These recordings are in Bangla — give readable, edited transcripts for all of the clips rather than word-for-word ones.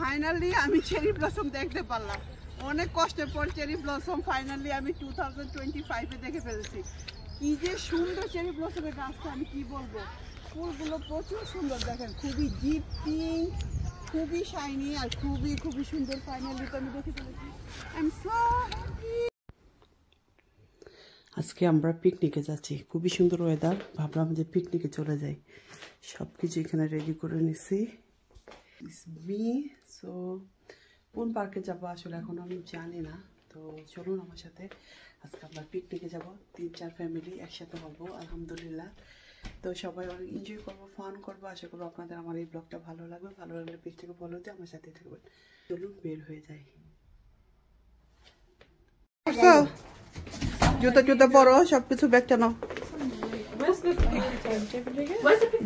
ফাইনালি আমি চেরি ব্লসম দেখতে পারলাম। অনেক কষ্টের পর চেরি ব্লসম ফাইনালি আমি 2025-এ দেখে ফেলেছি। কি যে সুন্দর চেরি ব্লসমের গাছটা, আমি কি বলবো। ফুলগুলো প্রচুর সুন্দর, দেখেন খুবই ডিপ পিঙ্ক, খুবই শাইনি আর খুবই খুবই সুন্দর। ফাইনালি তো আমি দেখে ফেলেছি। I am so happy. আজকে আমরা পিকনিকে যাচ্ছি, খুবই সুন্দর ওয়েদার। ভাবলাম যে পিকনিকে চলে যাই, সব কিছু এখানে রেডি করে নিছি। সো কোন পার্কে যাবো আসলে এখন আমি জানি না, তো চলুন আমার সাথে। আজকে আমরা পিকনিকে যাব, 3-4 ফ্যামিলি একসাথে হবো আলহামদুলিল্লাহ। তো সবাই অনেক এনজয় করবো, ফান করবো। আশা করবো আপনাদের আমার এই ব্লগটা ভালো লাগবে। ভালো লাগলে পেজটাকে ফলো দিয়ে আমার সাথে থাকবেন। চলুন বের হয়ে যাই। জুতা জুতা পরো, সবকিছু ব্যাগটা নাও।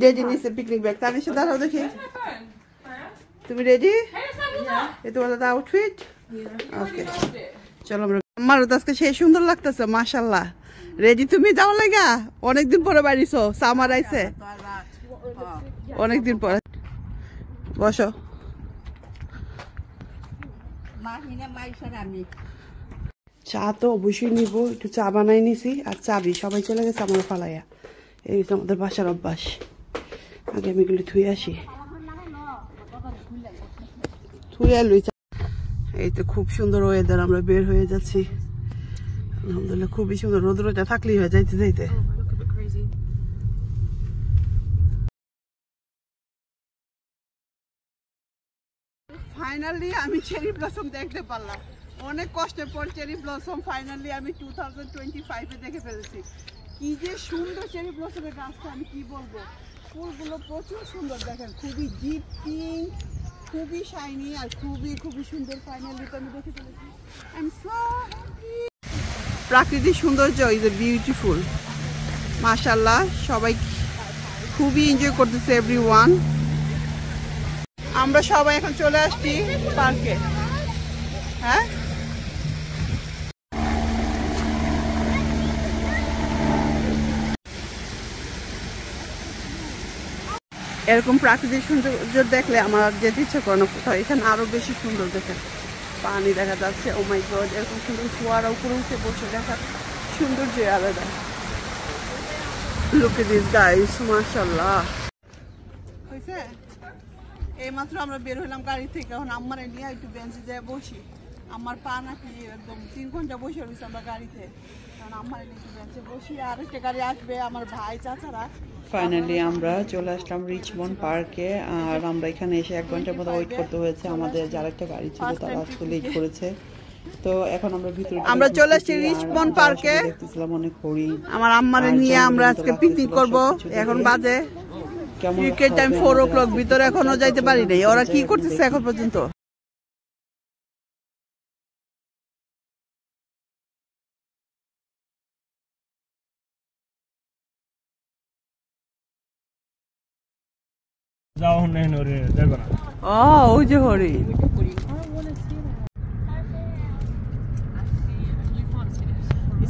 যে জিনিস পিকনিক ব্যাগ, তার নিচে দাঁড়াও দেখি। তুমি রেডি? তোমার আউটফিট ওকে, চলো আমরা। আমার তো আজকে সেই সুন্দর লাগতেছে মাশাআল্লাহ। রেডি তুমি যাও লাগা? অনেকদিন পরে বাড়িছো, সামার আইছে অনেকদিন পরে। বসো। চা তো অবশ্যই নিবো, একটু চা বানাই নিছি আর চাবি সবাই চলে গেছে আমার ফালাইয়া। এই তো আমাদের বাসার অভ্যাস। আগে আমি এগুলি ধুয়ে আসি। এই তো খুব সুন্দর ওয়েদার, আমরা বের হয়ে যাচ্ছি আলহামদুলিল্লাহ। খুবই সুন্দর, রোদ্রটা থাকলেই হয়ে যাইতে যাইতে। ফাইনালি আমি চেরি ব্লসম দেখতে পারলাম। অনেক কষ্টের পর চেরি ব্লসম ফাইনালি আমি 2025-এ দেখে ফেলেছি। কি যে সুন্দর চেরি ব্লসমের গাছটা, আমি কি বলবো। ফুলগুলো প্রচুর সুন্দর, দেখেন খুবই ডিপ পিঙ্ক, খুবই শাইনি আর খুবই খুবই সুন্দর। ফাইনালি তো আমি দেখে ফেলেছি। I am so happy. প্রাকৃতিক সৌন্দর্য ইজ এ বিউটিফুল মাশাআল্লাহ। সবাই খুবই এনজয় করতেছে, এভরিওয়ান। আমরা সবাই এখন চলে আসছি পার্কে। হ্যাঁ, এরকম প্রাকৃতিক সৌন্দর্য দেখলে আমার যেতে ইচ্ছে করে না কোথাও। এখানে আরো বেশি সুন্দর, দেখেন পানি দেখা যাচ্ছে। ও মাই গড, এরকম সুন্দর ফোয়ারা উপরে উঠে বসে দেখার সৌন্দর্য আলাদা। লুক এট দিস গাইস, মাশাআল্লাহ। হয়েছে এইমাত্র আমরা বের হলাম গাড়ি থেকে। এখন আমার নিয়ে একটু বেঞ্চে যায় বসি। আমার পা নাকি একদম 3 ঘন্টা বসে রয়েছে আমরা গাড়িতে। কারণ আমার একটু বেঞ্চে বসি, আর একটা গাড়ি আসবে আমার ভাই চাচারা। ফাইনালি আমরা চলে আসলাম রিচমন্ড পার্কে। আর আমরা এখানে এসে 1 ঘন্টার মতো ওয়েট করতে হয়েছে। আমাদের যার একটা গাড়ি ছিল তারা আজকে লেট করেছে। তো এখন আমরা ভিতরে আমরা চলে আসছি রিচমন্ড পার্কে। দেখতেছিলাম অনেক হরিণ। আমার আম্মারে নিয়ে আমরা আজকে পিকনিক করব। এখন বাজে ক্রিকেট টাইম 4 o'clock, ভিতরে এখনো যাইতে পারি নাই। ওরা কি করতেছে এখন পর্যন্ত? ওই যে হরিণ।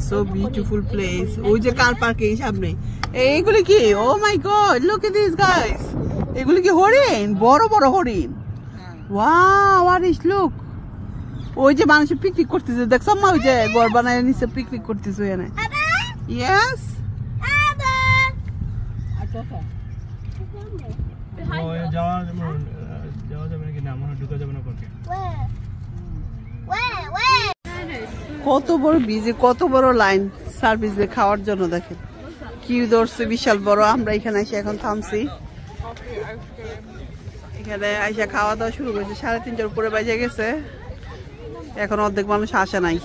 So beautiful place. ওই যে কার পার্কিং সামনে। এইগুলি কি? Oh my god, look at this guys. এগুলি কি হরিণ? বড় বড় হরিণ। Wow, Arish look. ওই যে মানুষ পিকনিক করতেছে, দেখছ মা? ওই যে ঘর বানায় নিচে পিকনিক করতেছে এখানে। ইয়েস। কত বড় বিজি, কত বড় লাইন সার্ভিসে খাওয়ার জন্য। দেখেন কি ধরছে, বিশাল বড়। আমরা এখানে এসে এখন থামছি। এখানে এসে খাওয়া দাওয়া শুরু করেছে। 3:30টার উপরে বাজে গেছে, এখন অর্ধেক মানুষ আসে নাই।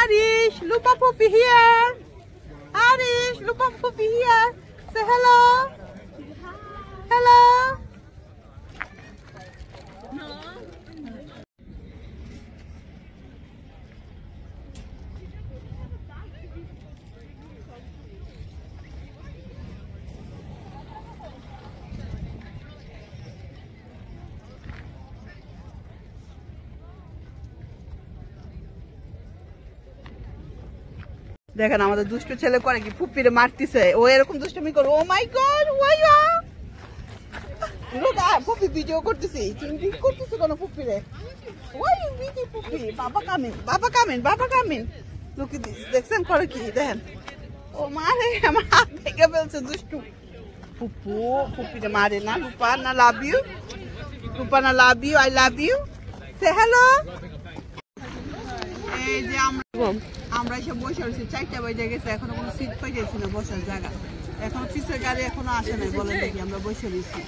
Arish, Lupa Puppy here. Arish, Lupa Puppy here. Say hello. Hello. দেখেন আমাদের দুষ্টু ছেলে করে কি ফুপিরে মারতেছে, ও এরকম দুষ্টুমি করে। ও মাই গড, ফুপি ভিডিও করতেছি, তুমি করতেছো কোনো ফুপিরে? ফুপি বাবা কামিন, বাবা কামিন, বাবা কামিন। লুকি দিস, দেখছেন করে কি দেখেন। ও মারে, আমার হাত ভেঙে ফেলছে দুষ্টু। ফুপু ফুপিরে মারে না। রূপা না লাভ ইউ, রূপা না love you, I love you, সে হ্যালো। এই যে আমরা এসে বসে রয়েছি, 4টা বাজে গেছে, এখনো কোনো সিট পাই যাচ্ছি না বসার জায়গা। এখন পিছের গাড়ি এখনো আসে নাই, বলেন দেখি। আমরা বসে রয়েছি,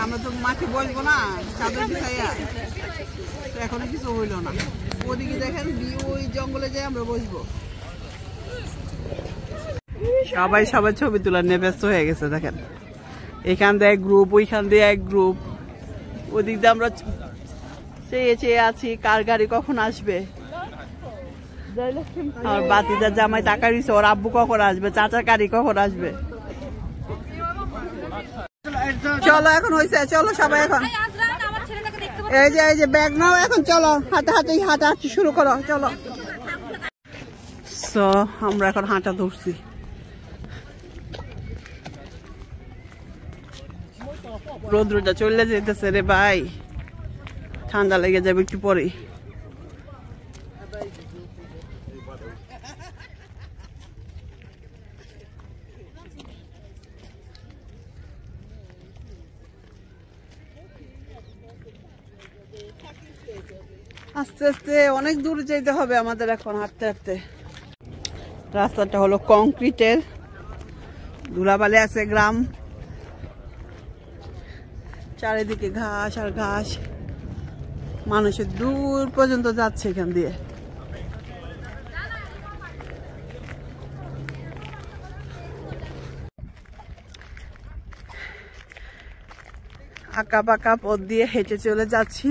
আমরা তো মাঠে বসবো না চাদর বিছাইয়া, এখনো কিছু হইলো না। ওদিকে দেখেন ওই জঙ্গলে যাই আমরা বসবো। সবাই ছবি তোলার নিয়ে ব্যস্ত হয়ে গেছে। দেখেন এখান দিয়ে এক গ্রুপ, ওইখান দিয়ে এক গ্রুপ, ওদিক দিয়ে আমরা চেয়ে আছি কার গাড়ি কখন আসবে। আর বাতিজার জামাই টাকা দিচ্ছে, ওর আব্বু কখন আসবে, চাচার গাড়ি কখন আসবে। চলো এখন হয়েছে, চলো সবাই এখন। এই যে ব্যাগ নাও, এখন চলো হাঁটাহাঁটি শুরু করো, চলো। সো আমরা এখন হাঁটা ধরছি। রোদ্রটা চলে যেতেছে রে ভাই, ঠান্ডা লেগে যাবে একটু পরে। আস্তে আস্তে অনেক দূর যেতে হবে আমাদের এখন হাঁটতে হাঁটতে। রাস্তাটা হলো কংক্রিটের, ধুলাবালি আছে, গ্রাম, চারিদিকে ঘাস আর ঘাস, মানুষের দূর পর্যন্ত যাচ্ছে এখান দিয়ে। আঁকা বাঁকা পথ দিয়ে হেঁটে চলে যাচ্ছি।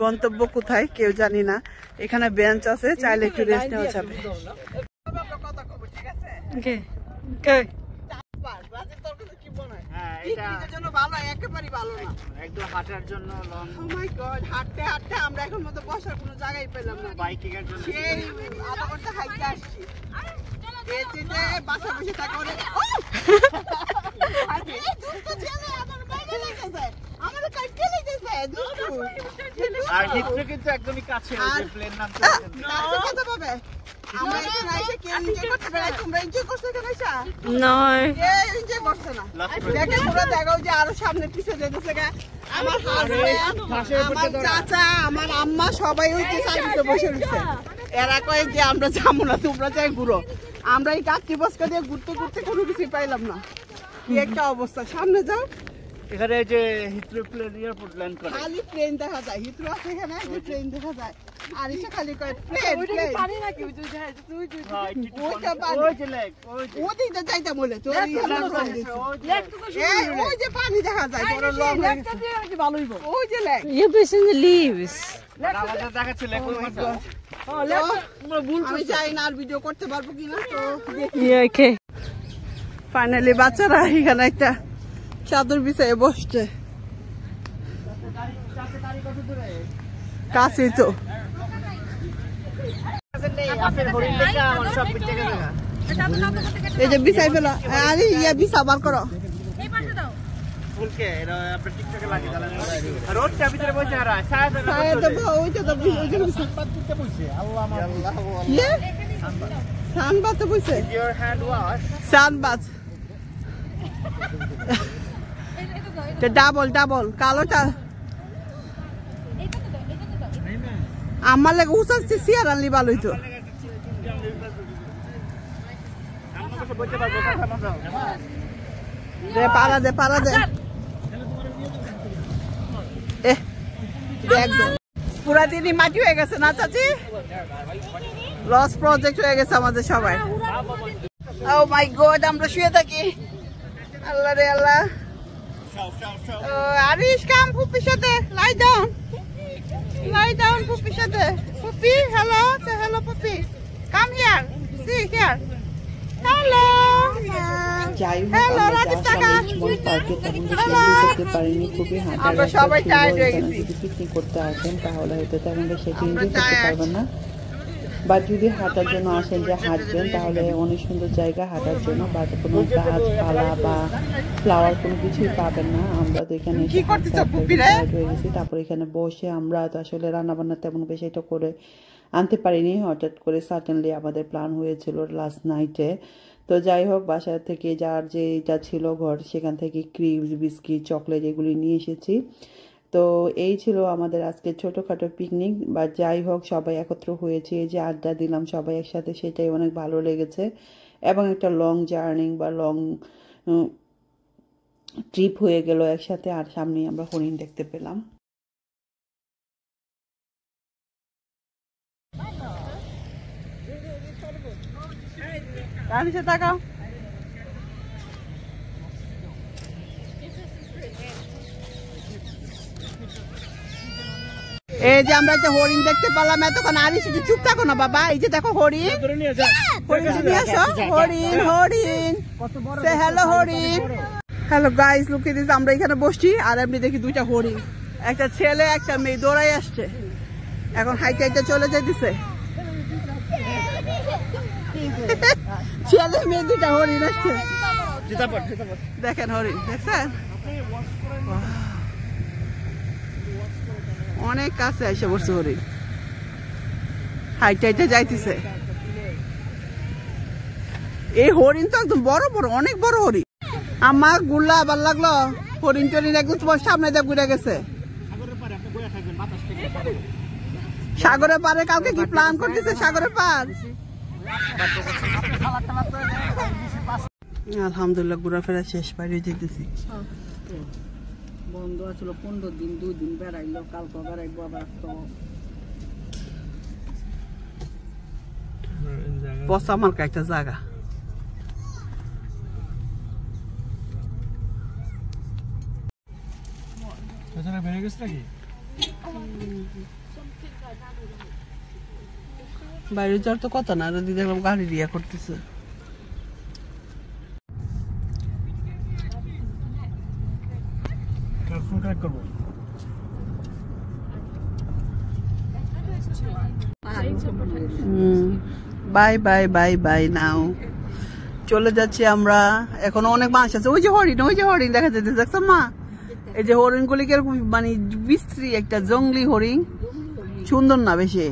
গন্তব্য কোথায় কেউ জানি না। এখানে বেঞ্চ আছে, চাইলে একটু রেস্ট নেওয়া যাবে। হাঁটতে হাঁটতে আমরা এখন মতো বসার কোনো জায়গায় পেলাম না, সেই আধা ঘন্টা হাঁটতে আসছি। বাসা বসে থাকা একদমই কাছে। আরো সামনে পিছিয়ে যেতেছে, আমার চাচা, আমার আম্মা সবাই ওই যে সাইডে বসে রয়েছে। এরা কয়ে যে আমরা যাবো না, তোমরা যাই ঘুরো। আমরা এই গাছটি বসকা দিয়ে ঘুরতে ঘুরতে কোনো কিছু পাইলাম না। কি একটা অবস্থা, সামনে যাও। এখানে যে হিথ্রো প্লেন এয়ারপোর্ট ল্যান্ড করে, খালি প্লেন দেখা যায়। হিথ্রো আছে এখানে, যে প্লেন দেখা যায়। আর এসে খালি কয় প্লেন প্লেন। পানি নাকি ওই ওইটা পানি, ওই যে লেক, ওই দিকটা যাইতা বলে তো ওই যে পানি দেখা যায় বড় লং লেকটা দিয়ে কি ভালো হইব। ওই যে lake, You listen to leaves. আমাদের দেখাচ্ছে লেক ওই মাত্র। আমি চাই না আর ভিডিও করতে পারবো কিনা, তো Yeah, okay. ফাইনালি বাচ্চারা এখানে একটা চাদর বিছায়ে বসছে। কাছেই তো। এই যে বিছাই ফেলো, আরে ইয়া বিছা বার করো। ডাবল ডাবল কালোটা আমার লাগে উচাচ্ছে, সিয়ার আনলি ভালো হইতো। পারা দে পারা দে, পুরা দিনই মাটি হয়ে গেছে না চাচি, লস প্রজেক্ট হয়ে গেছে আমাদের সবাই। ও মাই গড, আমরা শুয়ে থাকি। আল্লাহ রে আল্লাহ। আরিশ কাম পুপির সাথে, লাই ডাউন পুপির সাথে। Pupi hello, hello Pupi, come here, see here, hello hello Rajiv টাকা। আমরা সবাই টায়ার্ড হয়ে গেছি। পিকনিক করতে আসেন তাহলে হয়তো তেমন বেশি এনজয় করতে পারবেন না। বা যদি হাঁটার জন্য আসেন যে হাঁটবেন তাহলে অনেক সুন্দর জায়গা হাঁটার জন্য, বাট কোনো গাছপালা বা ফ্লাওয়ার কোনো কিছুই পাবেন না। আমরা তো এখানে হয়ে গেছি, তারপর এখানে বসে আমরা তো আসলে রান্নাবান্না তেমন বেশি এটা করে আনতে পারিনি, হঠাৎ করে সাডেনলি আমাদের প্ল্যান হয়েছিল লাস্ট নাইটে। তো যাই হোক, বাসা থেকে যার যেটা ছিল ঘর সেখান থেকে ক্রিমস, বিস্কিট, চকলেট এগুলি নিয়ে এসেছি। তো এই ছিল আমাদের আজকে ছোটোখাটো পিকনিক। বা যাই হোক, সবাই একত্র হয়েছে, যে আড্ডা দিলাম সবাই একসাথে, সেটাই অনেক ভালো লেগেছে। এবং একটা লং জার্নি বা লং ট্রিপ হয়ে গেল একসাথে। আর সামনে আমরা হরিণ দেখতে পেলাম। তাকাও, এই যে আমরা যে হরিণ দেখতে পেলাম এতক্ষণ। আর শুধু চুপ থাকো না বাবা, এই যে দেখো হরিণ, নিয়ে আসো হরিণ। হরিণ সে হ্যালো হরিণ। Hello guys, look at this. আমরা এখানে বসছি আর এমনি দেখি দুইটা হরিণ, একটা ছেলে একটা মেয়ে দৌড়াই আসছে। এখন হাইটে হাইটে চলে যাইতেছে। ছেলে মেয়ে দুইটা হরিণ আসছে, দেখেন হরিণ দেখছেন, অনেক কাছে এসে বসছে হরিণ, হাইটে হাইটে যাইতেছে। এই হরিণ তো একদম বড় বড়, অনেক বড় হরিণ। আমার গুল্লা আবার লাগলো, হরিণ টরিণ একদম তোমার সামনে দিয়ে ঘুরে গেছে। সাগরের পারে কালকে কি প্ল্যান করতেছে? সাগরের পার আলহামদুলিল্লাহ ঘোরাফেরা শেষ, বাইরে যেতেছি। বন্ধ আছিল 15 দিন, 2 দিন বেড়াইলো, কালকে বেড়াইবো আবার। পচা মার্কা একটা জায়গা। বাইরে যাওয়ার তো কথা না, যদি দেখলাম গাড়ি রিয়া করতেছে। বাই বাই বাই বাই নাও, চলে যাচ্ছি আমরা। এখন অনেক মানুষ আছে। ওই যে হরিণ, ওই যে হরিণ দেখা যাচ্ছে, দেখছো মা? এই যে হরিণ গুলি কিরকম মানে বিশ্রী, একটা জঙ্গলি হরিণ, সুন্দর না বেশি।